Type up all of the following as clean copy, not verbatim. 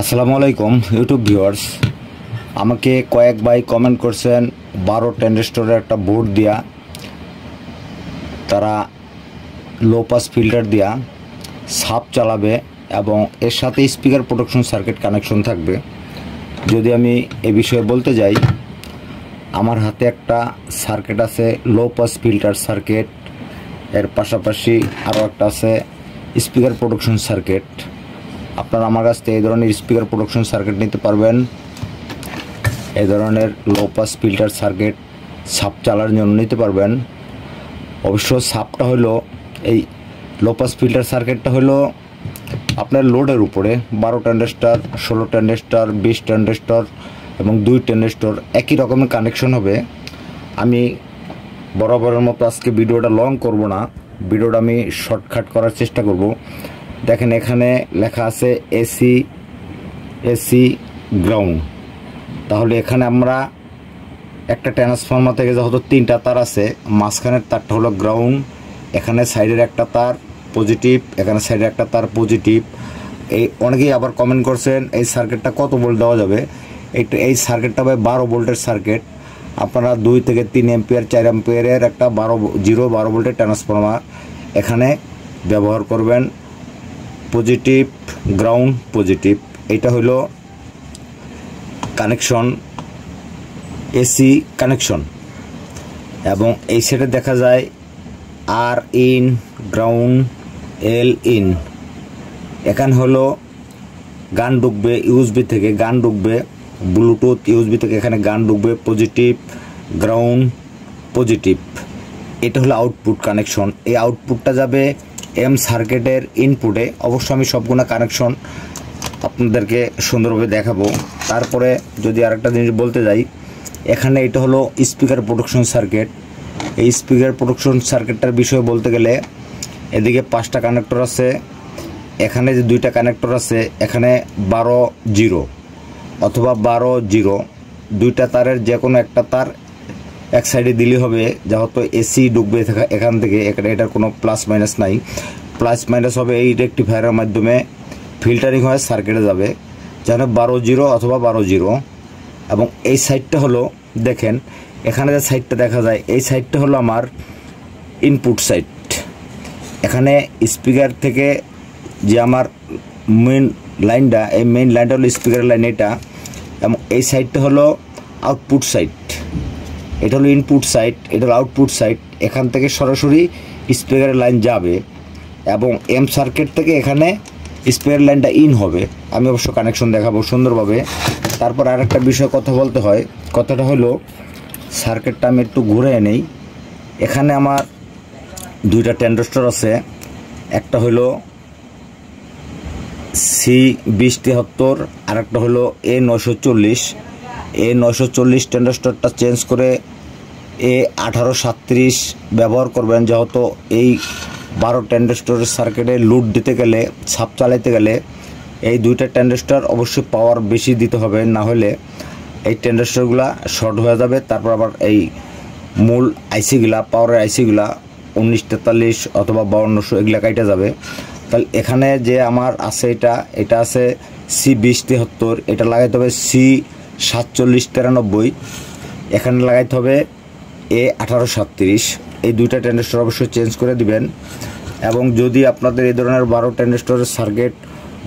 আসসালামু আলাইকুম YouTube viewers. আমাকে কয়েক ভাই কমেন্ট করছেন 12 ট্রানজিস্টরের একটা বোর্ড দিয়া তারা লো পাস ফিল্টার দিয়া সাপ চালাবে এবং এর সাথে স্পিকার প্রোটেকশন সার্কিট কানেকশন থাকবে। যদি আমি এ বিষয়ে বলতে যাই, আমার হাতে একটা সার্কিট আছে লো পাস ফিল্টার সার্কিট, এর পাশাপাশি আরও একটা আছে স্পিকার প্রোটেকশন সার্কিট। আপনারা আমার কাছ থেকে এই ধরনের স্পিকার প্রোটেকশন সার্কিট নিতে পারবেন। এই ধরনের লো পাস ফিল্টার সার্কিট সাপ চালার জন্য নিতে পারবেন। অবশ্য সাপটা হলো এই লো পাস ফিল্টার সার্কিটটা হলো আপনার লোডের উপরে 12 ট্রানজিস্টর, 16 ট্রানজিস্টর, 20 ট্রানজিস্টর এবং 2 ট্রানজিস্টর একই রকমের কানেকশন হবে। আমি বরাবরের মতো আজকে ভিডিওটা লং করব না, ভিডিওটা আমি শর্টকাট করার চেষ্টা করব। দেখেন এখানে লেখা আছে এসি গ্রাউন্ড। তাহলে এখানে আমরা একটা ট্রান্সফরমার থেকে যেহেতু 3টা তার আছে, মাঝখানের তারটা হলো গ্রাউন্ড, এখানে সাইডের একটা তার পজিটিভ, এখানে সাইডের একটা তার পজিটিভ। এই অনেকেই আবার কমেন্ট করছেন এই সার্কিটটা কত ভোল্ট দেওয়া যাবে। এই সার্কিটটা ভাই 12 ভোল্টের সার্কিট। আপনারা 2 থেকে 3 এম্পিয়ার 4 এম্পিয়ারের একটা 12 ভোল্টের ট্রান্সফরমার এখানে ব্যবহার করবেন। পজিটিভ গ্রাউন্ড পজিটিভ, এটা হলো কানেকশন, এসি কানেকশন। এবং এই সেটে দেখা যায় আর ইন, গ্রাউন্ড, এল ইন। এখানে হলো গান ঢুকবে ইউএসবি থেকে, গান ঢুকবে ব্লুটুথ ইউএসবি থেকে, এখানে গান ঢুকবে পজিটিভ গ্রাউন্ড পজিটিভ। এটা হলো আউটপুট কানেকশন। এই আউটপুটটা যাবে এম সার্কিটের ইনপুটে। অবশ্য আমি সবগুলো কানেকশন আপনাদেরকে সুন্দরভাবে দেখাবো। তারপরে যদি আরেকটা জিনিস বলতে যাই, এখানে এটা হলো স্পিকার প্রোটেকশন সার্কিট। এই স্পিকার প্রোটেকশন সার্কিটটার বিষয়ে বলতে গেলে এদিকে 5টা কানেক্টর আছে, এখানে যে 2টা কানেক্টর আছে, এখানে 12-0 অথবা 12-0, 2টা তারের যে কোনো একটা তার এক সাইডে দিলে হবে। যেহেতু এসি ঢুকবে এখান থেকে, এটার কোনো প্লাস মাইনাস নাই। প্লাস মাইনাস হবে এই রেকটিফায়ারের মাধ্যমে ফিল্টারিং হয়ে সার্কিটে যাবে, যেন 12-0 অথবা 12-0। এবং এই সাইডটা হলো, দেখেন এখানে যে সাইডটা দেখা যায়, এই সাইডটা হলো আমার ইনপুট সাইড। এখানে স্পিকার থেকে যে আমার মেন লাইনটা, এই মেইন লাইনটা হলো স্পিকারের লাইন এটা। এবং এই সাইডটা হলো আউটপুট সাইড। এটা হলো ইনপুট সাইড, এটা হলো আউটপুট সাইড। এখান থেকে সরাসরি স্পিকারের লাইন যাবে এবং এম সার্কিট থেকে এখানে স্পিকার লাইনটা ইন হবে। আমি অবশ্য কানেকশন দেখাবো সুন্দরভাবে। তারপর আরেকটা বিষয় কথা বলতে হয়, কথাটা হলো সার্কিটটা আমি একটু ঘুরে নেই। এখানে আমার 2টা ট্রানজিস্টর আছে, একটা হলো C2073, আরেকটা হলো A940। A940 ট্রানজিস্টরটা চেঞ্জ করে A1837 ব্যবহার করবেন। যেহেতু এই 12 ট্রানজিস্টরের সার্কিটে লোড দিতে গেলে, ছাপ চালাইতে গেলে এই 2টা ট্রানজিস্টর অবশ্যই পাওয়ার বেশি দিতে হবে, না হলে এই ট্রানজিস্টরগুলো শর্ট হয়ে যাবে। তারপর আবার এই মূল আইসিগুলা, পাওয়ারের আইসিগুলা 1943 অথবা 5200 এগুলা কাইটা যাবে। তাহলে এখানে যে আমার আছে এটা আছে C2073, এটা লাগাইতে হবে C4793, এখানে লাগাইতে হবে A1837। এই 2টা ট্রানজিস্টর অবশ্যই চেঞ্জ করে দিবেন। এবং যদি আপনাদের এই ধরনের 12 ট্রানজিস্টরের সার্কিট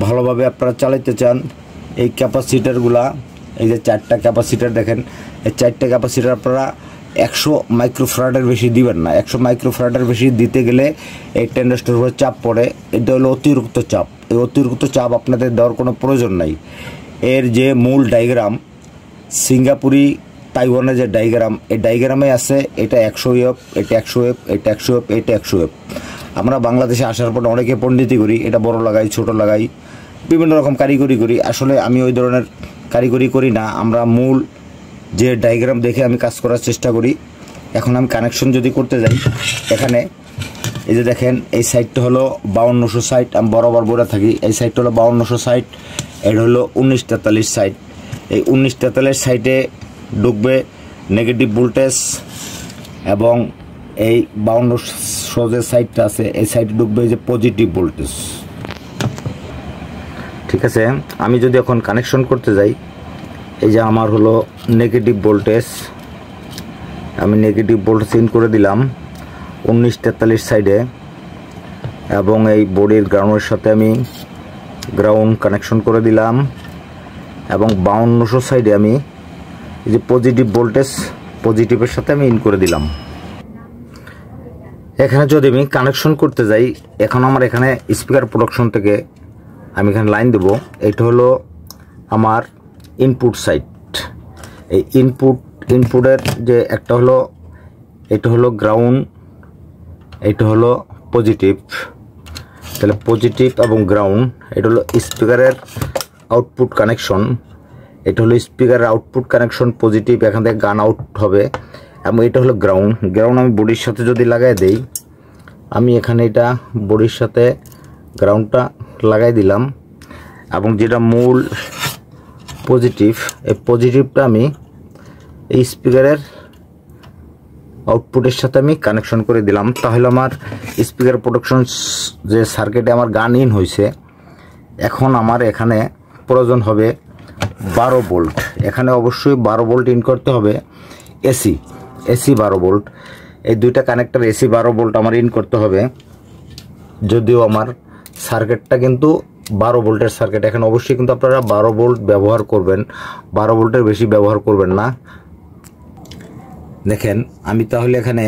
ভালোভাবে আপনারা চালাইতে চান, এই ক্যাপাসিটারগুলা, এই যে 4টা ক্যাপাসিটার দেখেন, এই 4টা ক্যাপাসিটার আপনারা 100 মাইক্রোফ্যারাডের বেশি দিবেন না। 100 মাইক্রোফ্যারাডের বেশি দিতে গেলে এই ট্রানজিস্টরের উপর চাপ পড়ে। এটা হলো অতিরিক্ত চাপ। এই অতিরিক্ত চাপ আপনাদের দেওয়ার কোনো প্রয়োজন নাই। এর যে মূল ডায়াগ্রাম, সিঙ্গাপুরি তাইওয়ানের যে ডায়াগ্রাম, এই ডায়াগ্রামে আছে এটা 100 ওয়েভ, এটা 100 ওয়েভ, এটা 100 ওয়েভ, এটা 100 ওয়েভ। আমরা বাংলাদেশে আসার পর অনেকে পণ্ডিতি করি, এটা বড় লাগাই, ছোট লাগাই, বিভিন্ন রকম কারিগরি করি। আসলে আমি ওই ধরনের কারিগরি করি না, আমরা মূল যে ডায়াগ্রাম দেখে আমি কাজ করার চেষ্টা করি। এখন আমি কানেকশন যদি করতে যাই, এখানে এই যে দেখেন এই সাইডটা হলো 5200 সাইড, আমি বরাবর বলে থাকি এই সাইডটা হলো 5200 সাইড, এটা হলো 1943 সাইড। এই 1943 সাইডে ঢুকবে নেগেটিভ ভোল্টেজ এবং এই 5200 যে সাইডটা আছে এই সাইডে ঢুকবে যে পজিটিভ ভোল্টেজ। ঠিক আছে, আমি যদি এখন কানেকশন করতে যাই, এই যে আমার হলো নেগেটিভ ভোল্টেজ, আমি নেগেটিভ ভোল্টেজ ইন করে দিলাম 1943 সাইডে, এবং এই বোর্ডের গ্রাউন্ডের সাথে আমি গ্রাউন্ড কানেকশন করে দিলাম, এবং 5200 সাইডে আমি এই যে পজিটিভ ভোল্টেজ পজিটিভের সাথে আমি ইন করে দিলাম। এখানে যদি আমি কানেকশন করতে যাই, এখন আমার এখানে স্পিকার প্রোডাকশন থেকে আমি এখানে লাইন দেব। এটা হলো আমার ইনপুট সাইড। এই ইনপুটের যে একটা হলো, এটা হলো গ্রাউন্ড, এটা হলো পজিটিভ। তাহলে পজিটিভ এবং গ্রাউন্ড, এটা হলো স্পিকারের আউটপুট কানেকশন। এটা হলো স্পিকারের আউটপুট কানেকশন পজিটিভ, এখান থেকে গান আউট হবে। এবং এটা হলো গ্রাউন্ড। আমি বডির সাথে যদি লাগাই দেই, আমি এখানে এটা বডির সাথে গ্রাউন্ডটা লাগাই দিলাম, এবং যেটা মূল পজিটিভ, এই পজিটিভটা আমি এই স্পিকারের আউটপুটের সাথে আমি কানেকশন করে দিলাম। তাহলে আমার স্পিকার প্রোডাকশন যে সার্কিটে আমার গান ইন হয়েছে, এখন আমার এখানে প্রয়োজন হবে 12 ভোল্ট। এখানে অবশ্যই 12 ভোল্ট ইন করতে হবে। এসি 12 ভোল্ট, এই দুইটা কানেক্টর এসি 12 ভোল্ট আমার ইন করতে হবে। যদিও আমার সার্কিটটা কিন্তু 12 ভোল্টের সার্কিট, এখানে অবশ্যই কিন্তু আপনারা 12 ভোল্ট ব্যবহার করবেন, 12 ভোল্টের বেশি ব্যবহার করবেন না। দেখেন, আমি তাহলে এখানে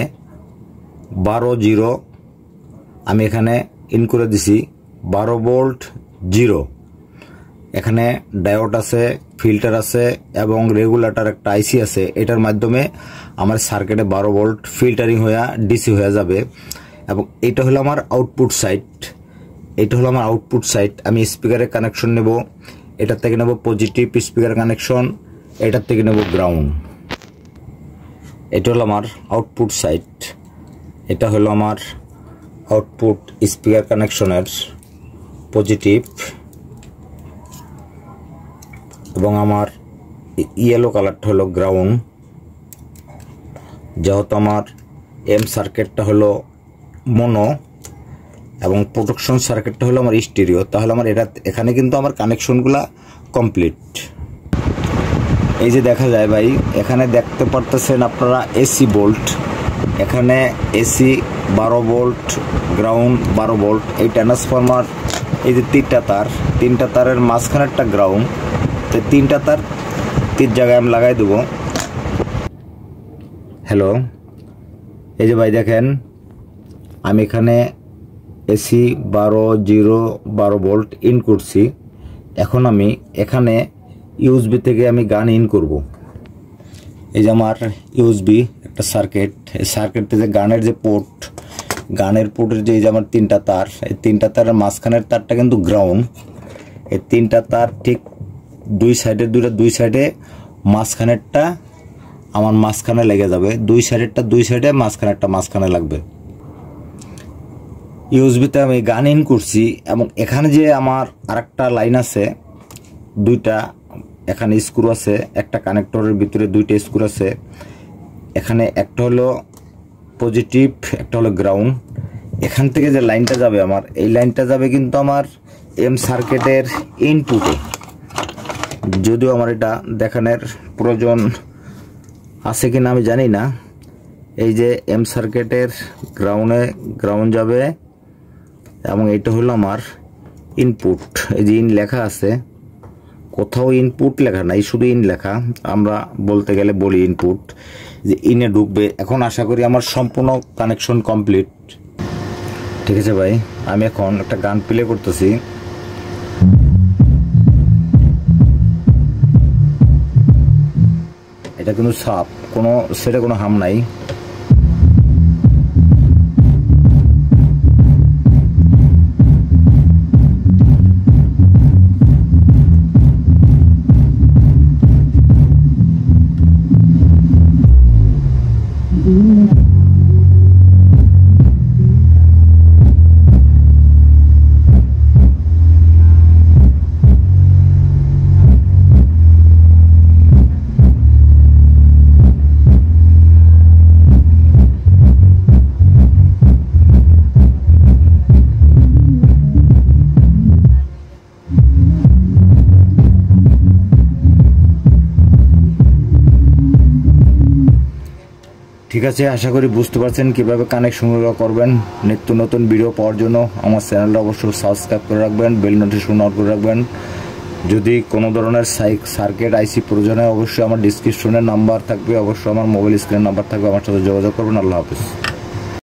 12 আমি এখানে ইন করে দিছি 12 ভোল্ট 0। এখানে ডায়োড আছে, ফিল্টার আছে, এবং রেগুলেটর একটা আইসি আছে। এটার মাধ্যমে আমার সার্কিটে 12 ভোল্ট ফিল্টারিং হয়ে ডিসি হয়ে যাবে। এবং এটা হলো আমার আউটপুট সাইড। এটা হলো আমার আউটপুট সাইড। আমি স্পিকারের কানেকশন নেব, এটার থেকে নেব পজিটিভ স্পিকার কানেকশন, এটার থেকে নেব গ্রাউন্ড। এটা হলো আমার আউটপুট সাইড। এটা হলো আমার আউটপুট স্পিকার কানেকশনের পজিটিভ, এবং আমার ইয়েলো কালারটা হলো গ্রাউন্ড। যেহেতু আমার এম সার্কিটটা হলো মোনো এবং প্রোটেকশন সার্কিটটা হলো আমার স্টেরিও, তাহলে আমার এখানে কিন্তু আমার কানেকশনগুলা কমপ্লিট। এই যে দেখা যায় ভাই, এখানে দেখতে পারতেছেন আপনারা এসি ভোল্ট, এখানে এসি 12 ভোল্ট, গ্রাউন্ড 12 ভোল্ট। এই ট্রান্সফরমার, এই যে তিনটা তারের মাঝখানেরটা গ্রাউন্ড, তো 3টা তার 3 জায়গায় আমি লাগাই দেবো। হ্যালো, এই যে ভাই দেখেন, আমি এখানে এসি 12 ভোল্ট ইন করছি। এখন আমি এখানে ইউএসবি থেকে আমি গান ইন করব। এই যে আমার ইউএসবি একটা সার্কিট, এই সার্কিট থেকে গানের যে পোর্ট, গানের পোর্টের যে এই যে আমার 3টা তার, এই 3টা তারের মাঝখানের তারটা কিন্তু গ্রাউন্ড। এই 3টা তার ঠিক দুই সাইডে, মাঝখানেরটা আমার মাঝখানে লেগে যাবে, দুই সাইডে, মাঝখানেরটা মাঝখানে লাগবে। ইউএসবিতে আমি গান ইন করছি, এবং এখানে যে আমার আরেকটা লাইন আছে, দুইটা এখানে স্ক্রু আছে, একটা কানেক্টরের ভিতরে 2টা স্ক্রু আছে। এখানে একটা হলো পজিটিভ, একটা হলো গ্রাউন্ড। এখান থেকে যে লাইনটা যাবে আমার, এই লাইনটা যাবে কিন্তু আমার এম সার্কিটের ইনপুটে। যদিও আমার এটা দেখানোর প্রয়োজন আছে কিনা আমি জানি না। এই যে এম সার্কিটের গ্রাউন্ড যাবে, এবং এটা হলো আমার ইনপুট। এই যে ইন লেখা আছে, কোথাও ইনপুট লেখা নাই, শুধু ইন লেখা। আমরা বলতে গেলে বলি ইনপুট, যে ইনে ঢুকবে। এখন আশা করি আমার সম্পূর্ণ কানেকশন কমপ্লিট। ঠিক আছে ভাই, আমি এখন একটা গান প্লে করতেছি। এটা কিন্তু সাপ, সেটা কোনো হাম নাই। ঠিক আছে, আশা করি বুঝতে পারছেন কীভাবে কানেকশনগুলো করবেন। নিত্য নতুন ভিডিও পাওয়ার জন্য আমার চ্যানেলটা অবশ্যই সাবস্ক্রাইব করে রাখবেন, বেল নোটিফিকেশন অন করে রাখবেন। যদি কোনো ধরনের সার্কিট আইসি প্রয়োজন হয় অবশ্যই আমার ডিসক্রিপশনে নাম্বার থাকবে, অবশ্যই আমার মোবাইল স্ক্রিনের নাম্বার থাকবে, আমার সাথে যোগাযোগ করবেন। আল্লাহ হাফেজ।